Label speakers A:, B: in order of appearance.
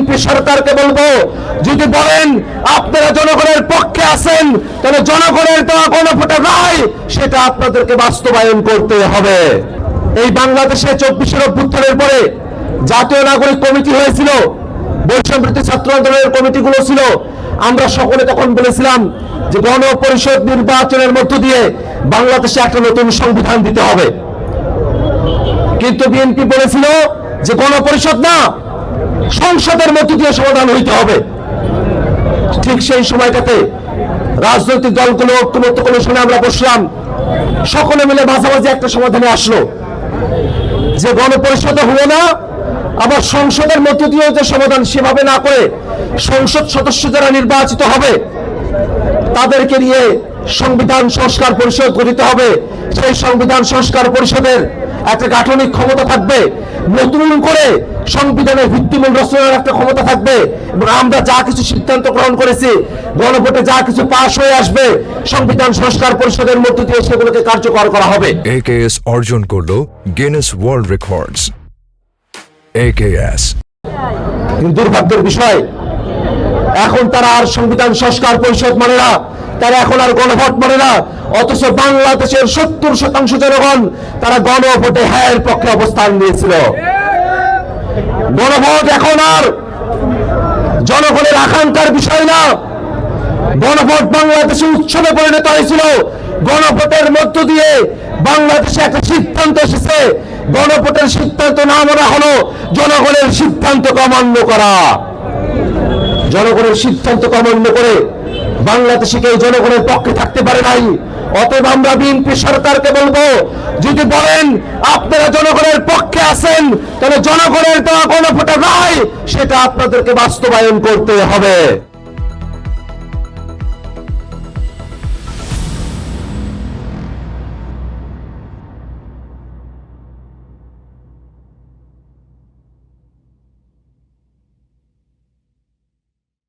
A: BNP সরকারকে বলবো, যদি বলেন আপনারা জনগণের পক্ষে আছেন, তাহলে জনগণের দেওয়া গণভোটের রায় সেটা আপনাদেরকে বাস্তবায়ন করতে হবে। এই বাংলাদেশে 24 অভ্যুত্থানের পরে জাতীয় নাগরিক কমিটি হয়েছিল, বৈষম্যবিরোধী ছাত্র আন্দোলনের কমিটিগুলো ছিল। আমরা সকলে তখন বলেছিলাম যে গণপরিষদ নির্বাচনের মধ্য দিয়ে বাংলাদেশে একটা নতুন সংবিধান দিতে হবে। কিন্তু বিএনপি বলেছিল যে গণপরিষদ না, সংসদের মধ্য দিয়ে সমাধান হইতে হবে। ঠিক সেই সময়টাতে রাজনৈতিক দলগুলো ঐক্যমত্য কমিশনে আমরা বসলাম, সকলে মিলে মাঝামাঝি একটা সমাধানে আসলো যে গণপরিষদও হলো না, আবার সংসদের মধ্য দিয়ে যে সমাধান সেভাবে না করে সংসদ সদস্য যারা নির্বাচিত হবে তাদেরকে নিয়ে সংবিধান সংস্কার পরিষদ গঠিত হবে। সেই সংবিধান সংস্কার পরিষদের একটা গাঠনিক ক্ষমতা থাকবে, নতুন করে সংবিধানের ভিত্তিমূল রচনার একটা ক্ষমতা থাকবে, এবং আমরা যা কিছু সিদ্ধান্ত গ্রহণ করেছি গণভোটে যা কিছু পাশ হয়ে আসবে সংবিধান সংস্কার পরিষদের মধ্য দিয়ে সেগুলোকে কার্যকর করা হবে।
B: AKS অর্জন করলো গিনেস ওয়ার্ল্ড রেকর্ডস। AKS
A: দুর্ভাগ্যের বিষয়, এখন তারা আর সংবিধান সংস্কার পরিষদ মানে না, তারা এখন আর গণভোট মানে না। অথচ বাংলাদেশের 70% জনগণ তারা গণভোটে হ্যাঁ এর পক্ষে অবস্থান নিয়েছিল। গণভোট এখন আর জনগণের আকাঙ্ক্ষার বিষয় না। গণভোট বাংলাদেশে উৎসবে পরিণত হয়েছিল। গণভোটের মধ্য দিয়ে বাংলাদেশে একটা সিদ্ধান্ত এসেছে, গণভোটের সিদ্ধান্ত না মানা হলো জনগণের সিদ্ধান্তকে অমান্য করা। জনগণের সিদ্ধান্ত অমান্য করে বাংলাদেশে কেউ জনগণের পক্ষে থাকতে পারে নাই। অতএব আমরা বিএনপি সরকারকে বলবো, যদি বলেন আপনারা জনগণের পক্ষে আছেন, তাহলে জনগণের দেওয়া গণভোটের রায় সেটা আপনাদেরকে বাস্তবায়ন করতে হবে।